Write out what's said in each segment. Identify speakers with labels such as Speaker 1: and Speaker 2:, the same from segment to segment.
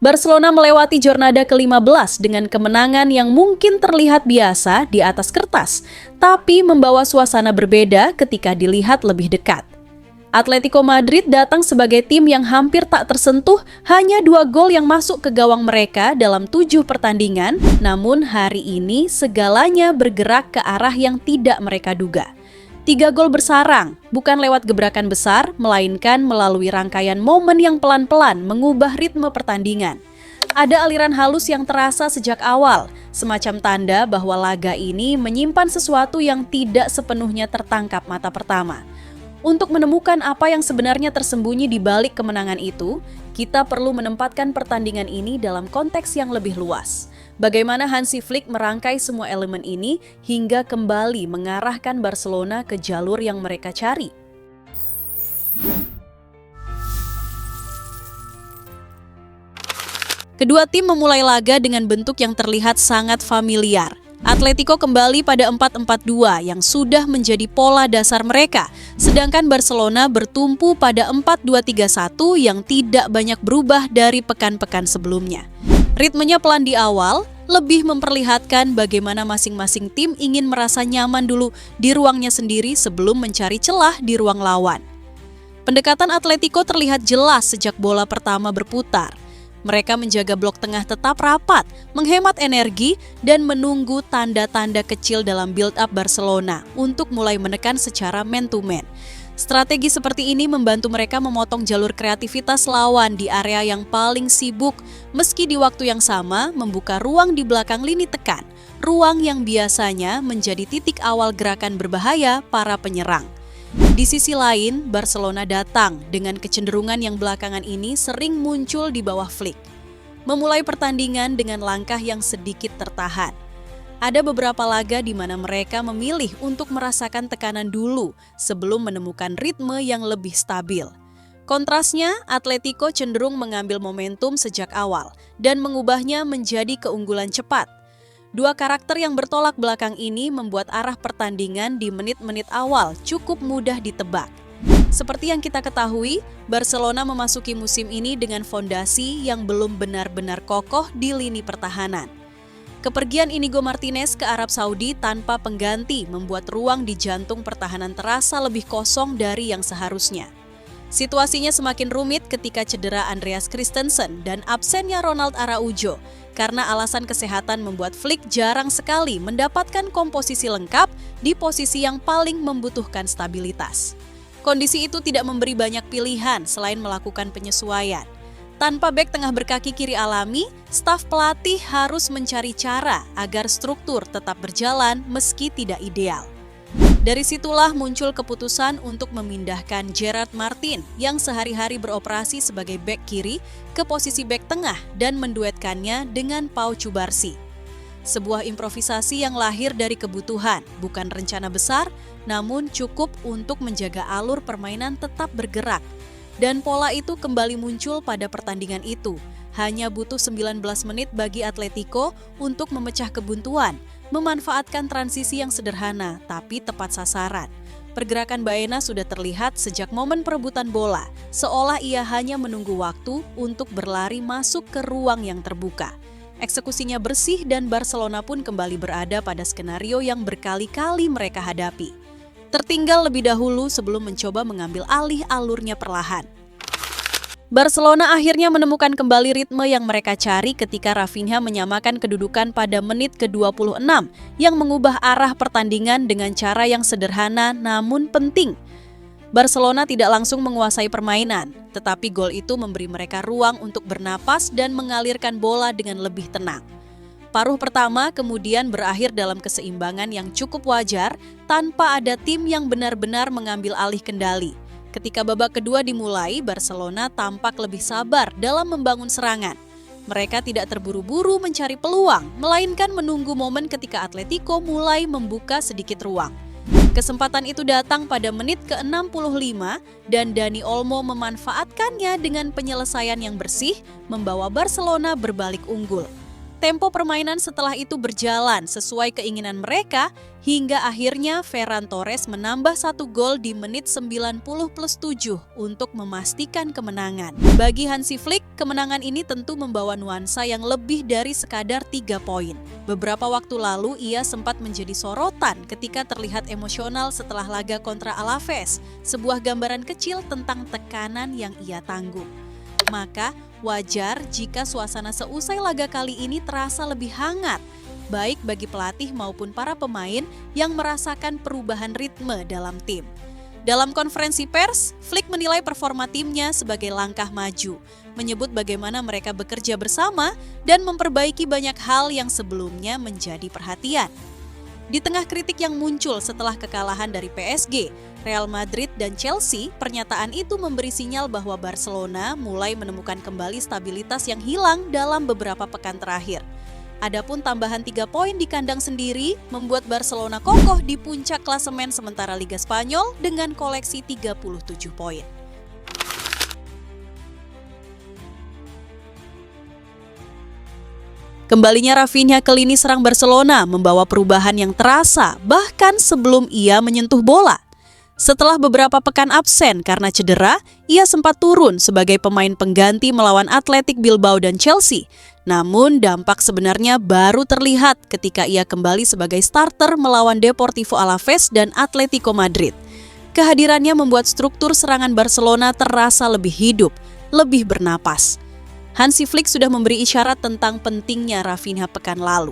Speaker 1: Barcelona melewati jornada ke-15 dengan kemenangan yang mungkin terlihat biasa di atas kertas, tapi membawa suasana berbeda ketika dilihat lebih dekat. Atletico Madrid datang sebagai tim yang hampir tak tersentuh, hanya 2 gol yang masuk ke gawang mereka dalam 7 pertandingan, namun hari ini segalanya bergerak ke arah yang tidak mereka duga. 3 gol bersarang, bukan lewat gebrakan besar, melainkan melalui rangkaian momen yang pelan-pelan mengubah ritme pertandingan. Ada aliran halus yang terasa sejak awal, semacam tanda bahwa laga ini menyimpan sesuatu yang tidak sepenuhnya tertangkap mata pertama. Untuk menemukan apa yang sebenarnya tersembunyi di balik kemenangan itu, kita perlu menempatkan pertandingan ini dalam konteks yang lebih luas. Bagaimana Hansi Flick merangkai semua elemen ini hingga kembali mengarahkan Barcelona ke jalur yang mereka cari. Kedua tim memulai laga dengan bentuk yang terlihat sangat familiar. Atletico kembali pada 4-4-2 yang sudah menjadi pola dasar mereka, sedangkan Barcelona bertumpu pada 4-2-3-1 yang tidak banyak berubah dari pekan-pekan sebelumnya. Ritmenya pelan di awal, lebih memperlihatkan bagaimana masing-masing tim ingin merasa nyaman dulu di ruangnya sendiri sebelum mencari celah di ruang lawan. Pendekatan Atletico terlihat jelas sejak bola pertama berputar. Mereka menjaga blok tengah tetap rapat, menghemat energi, dan menunggu tanda-tanda kecil dalam build-up Barcelona untuk mulai menekan secara man-to-man. Strategi seperti ini membantu mereka memotong jalur kreativitas lawan di area yang paling sibuk, meski di waktu yang sama membuka ruang di belakang lini tekan, ruang yang biasanya menjadi titik awal gerakan berbahaya para penyerang. Di sisi lain, Barcelona datang dengan kecenderungan yang belakangan ini sering muncul di bawah Flick. Memulai pertandingan dengan langkah yang sedikit tertahan. Ada beberapa laga di mana mereka memilih untuk merasakan tekanan dulu sebelum menemukan ritme yang lebih stabil. Kontrasnya, Atletico cenderung mengambil momentum sejak awal dan mengubahnya menjadi keunggulan cepat. Dua karakter yang bertolak belakang ini membuat arah pertandingan di menit-menit awal cukup mudah ditebak. Seperti yang kita ketahui, Barcelona memasuki musim ini dengan fondasi yang belum benar-benar kokoh di lini pertahanan. Kepergian Inigo Martinez ke Arab Saudi tanpa pengganti membuat ruang di jantung pertahanan terasa lebih kosong dari yang seharusnya. Situasinya semakin rumit ketika cedera Andreas Christensen dan absennya Ronald Araujo, karena alasan kesehatan membuat Flick jarang sekali mendapatkan komposisi lengkap di posisi yang paling membutuhkan stabilitas. Kondisi itu tidak memberi banyak pilihan selain melakukan penyesuaian. Tanpa bek tengah berkaki kiri alami, staf pelatih harus mencari cara agar struktur tetap berjalan meski tidak ideal. Dari situlah muncul keputusan untuk memindahkan Gerard Martin yang sehari-hari beroperasi sebagai bek kiri ke posisi bek tengah dan menduetkannya dengan Pau Cubarsí. Sebuah improvisasi yang lahir dari kebutuhan, bukan rencana besar, namun cukup untuk menjaga alur permainan tetap bergerak. Dan pola itu kembali muncul pada pertandingan itu. Hanya butuh 19 menit bagi Atletico untuk memecah kebuntuan, memanfaatkan transisi yang sederhana tapi tepat sasaran. Pergerakan Baena sudah terlihat sejak momen perebutan bola, seolah ia hanya menunggu waktu untuk berlari masuk ke ruang yang terbuka. Eksekusinya bersih dan Barcelona pun kembali berada pada skenario yang berkali-kali mereka hadapi. Tertinggal lebih dahulu sebelum mencoba mengambil alih alurnya perlahan. Barcelona akhirnya menemukan kembali ritme yang mereka cari ketika Rafinha menyamakan kedudukan pada menit ke-26 yang mengubah arah pertandingan dengan cara yang sederhana namun penting. Barcelona tidak langsung menguasai permainan, tetapi gol itu memberi mereka ruang untuk bernapas dan mengalirkan bola dengan lebih tenang. Paruh pertama kemudian berakhir dalam keseimbangan yang cukup wajar tanpa ada tim yang benar-benar mengambil alih kendali. Ketika babak kedua dimulai, Barcelona tampak lebih sabar dalam membangun serangan. Mereka tidak terburu-buru mencari peluang, melainkan menunggu momen ketika Atletico mulai membuka sedikit ruang. Kesempatan itu datang pada menit ke-65 dan Dani Olmo memanfaatkannya dengan penyelesaian yang bersih, membawa Barcelona berbalik unggul. Tempo permainan setelah itu berjalan sesuai keinginan mereka hingga akhirnya Ferran Torres menambah 1 gol di menit 90+7 untuk memastikan kemenangan. Bagi Hansi Flick, kemenangan ini tentu membawa nuansa yang lebih dari sekadar 3 poin. Beberapa waktu lalu ia sempat menjadi sorotan ketika terlihat emosional setelah laga kontra Alaves, sebuah gambaran kecil tentang tekanan yang ia tanggung. Maka wajar jika suasana seusai laga kali ini terasa lebih hangat, baik bagi pelatih maupun para pemain yang merasakan perubahan ritme dalam tim. Dalam konferensi pers, Flick menilai performa timnya sebagai langkah maju, menyebut bagaimana mereka bekerja bersama dan memperbaiki banyak hal yang sebelumnya menjadi perhatian. Di tengah kritik yang muncul setelah kekalahan dari PSG, Real Madrid dan Chelsea, pernyataan itu memberi sinyal bahwa Barcelona mulai menemukan kembali stabilitas yang hilang dalam beberapa pekan terakhir. Adapun tambahan 3 poin di kandang sendiri membuat Barcelona kokoh di puncak klasemen sementara Liga Spanyol dengan koleksi 37 poin. Kembalinya Rafinha ke lini serang Barcelona membawa perubahan yang terasa bahkan sebelum ia menyentuh bola. Setelah beberapa pekan absen karena cedera, ia sempat turun sebagai pemain pengganti melawan Athletic Bilbao dan Chelsea. Namun dampak sebenarnya baru terlihat ketika ia kembali sebagai starter melawan Deportivo Alaves dan Atletico Madrid. Kehadirannya membuat struktur serangan Barcelona terasa lebih hidup, lebih bernapas. Hansi Flick sudah memberi isyarat tentang pentingnya Rafinha pekan lalu.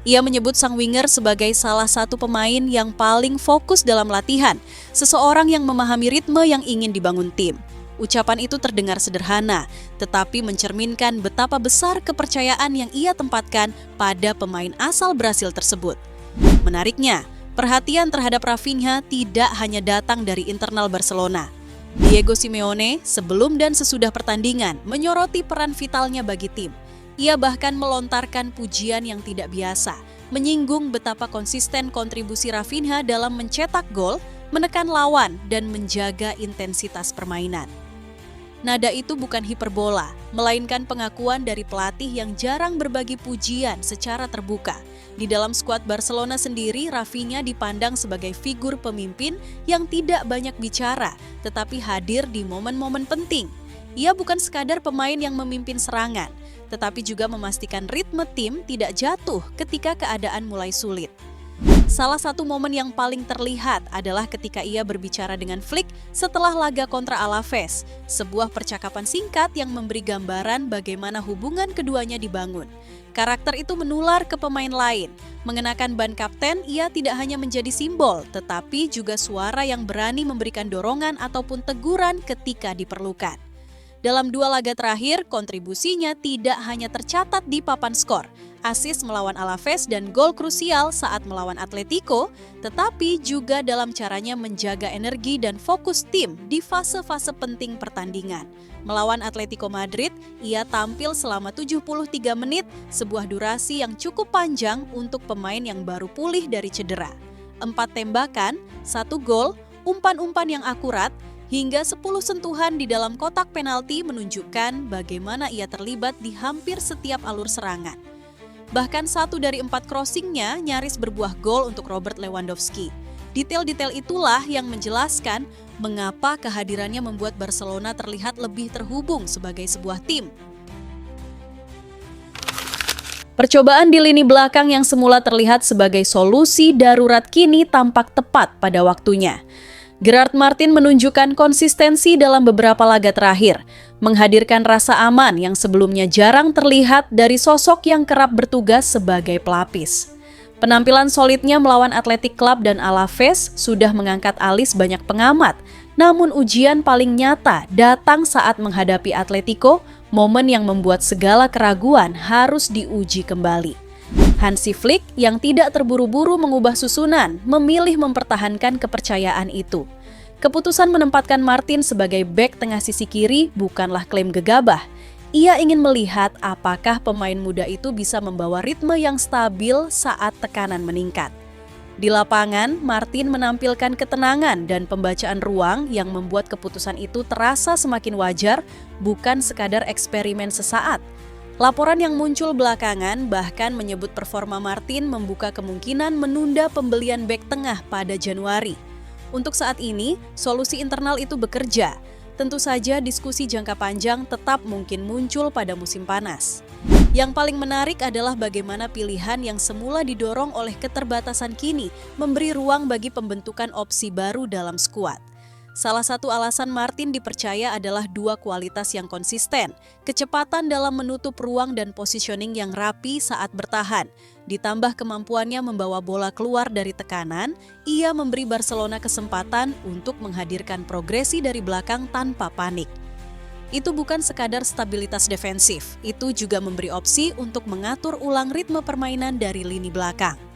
Speaker 1: Ia menyebut sang winger sebagai salah satu pemain yang paling fokus dalam latihan, seseorang yang memahami ritme yang ingin dibangun tim. Ucapan itu terdengar sederhana, tetapi mencerminkan betapa besar kepercayaan yang ia tempatkan pada pemain asal Brasil tersebut. Menariknya, perhatian terhadap Rafinha tidak hanya datang dari internal Barcelona. Diego Simeone sebelum dan sesudah pertandingan menyoroti peran vitalnya bagi tim. Ia bahkan melontarkan pujian yang tidak biasa, menyinggung betapa konsisten kontribusi Rafinha dalam mencetak gol, menekan lawan, dan menjaga intensitas permainan. Nada itu bukan hiperbola, melainkan pengakuan dari pelatih yang jarang berbagi pujian secara terbuka. Di dalam skuad Barcelona sendiri, Rafinha dipandang sebagai figur pemimpin yang tidak banyak bicara, tetapi hadir di momen-momen penting. Ia bukan sekadar pemain yang memimpin serangan, tetapi juga memastikan ritme tim tidak jatuh ketika keadaan mulai sulit. Salah satu momen yang paling terlihat adalah ketika ia berbicara dengan Flick setelah laga kontra Alaves, sebuah percakapan singkat yang memberi gambaran bagaimana hubungan keduanya dibangun. Karakter itu menular ke pemain lain. Mengenakan ban kapten, ia tidak hanya menjadi simbol, tetapi juga suara yang berani memberikan dorongan ataupun teguran ketika diperlukan. Dalam 2 laga terakhir, kontribusinya tidak hanya tercatat di papan skor, assist melawan Alaves dan gol krusial saat melawan Atletico, tetapi juga dalam caranya menjaga energi dan fokus tim di fase-fase penting pertandingan. Melawan Atletico Madrid, ia tampil selama 73 menit, sebuah durasi yang cukup panjang untuk pemain yang baru pulih dari cedera. 4 tembakan, 1 gol, umpan-umpan yang akurat, hingga 10 sentuhan di dalam kotak penalti menunjukkan bagaimana ia terlibat di hampir setiap alur serangan. Bahkan 1 dari 4 crossingnya nyaris berbuah gol untuk Robert Lewandowski. Detail-detail itulah yang menjelaskan mengapa kehadirannya membuat Barcelona terlihat lebih terhubung sebagai sebuah tim. Percobaan di lini belakang yang semula terlihat sebagai solusi darurat kini tampak tepat pada waktunya. Gerard Martin menunjukkan konsistensi dalam beberapa laga terakhir, menghadirkan rasa aman yang sebelumnya jarang terlihat dari sosok yang kerap bertugas sebagai pelapis. Penampilan solidnya melawan Athletic Club dan Alaves sudah mengangkat alis banyak pengamat, namun ujian paling nyata datang saat menghadapi Atletico, momen yang membuat segala keraguan harus diuji kembali. Hansi Flick yang tidak terburu-buru mengubah susunan, memilih mempertahankan kepercayaan itu. Keputusan menempatkan Martin sebagai bek tengah sisi kiri bukanlah klaim gegabah. Ia ingin melihat apakah pemain muda itu bisa membawa ritme yang stabil saat tekanan meningkat. Di lapangan, Martin menampilkan ketenangan dan pembacaan ruang yang membuat keputusan itu terasa semakin wajar, bukan sekadar eksperimen sesaat. Laporan yang muncul belakangan bahkan menyebut performa Martin membuka kemungkinan menunda pembelian bek tengah pada Januari. Untuk saat ini, solusi internal itu bekerja. Tentu saja diskusi jangka panjang tetap mungkin muncul pada musim panas. Yang paling menarik adalah bagaimana pilihan yang semula didorong oleh keterbatasan kini memberi ruang bagi pembentukan opsi baru dalam skuad. Salah satu alasan Martin dipercaya adalah dua kualitas yang konsisten, kecepatan dalam menutup ruang dan positioning yang rapi saat bertahan. Ditambah kemampuannya membawa bola keluar dari tekanan, ia memberi Barcelona kesempatan untuk menghadirkan progresi dari belakang tanpa panik. Itu bukan sekadar stabilitas defensif, itu juga memberi opsi untuk mengatur ulang ritme permainan dari lini belakang.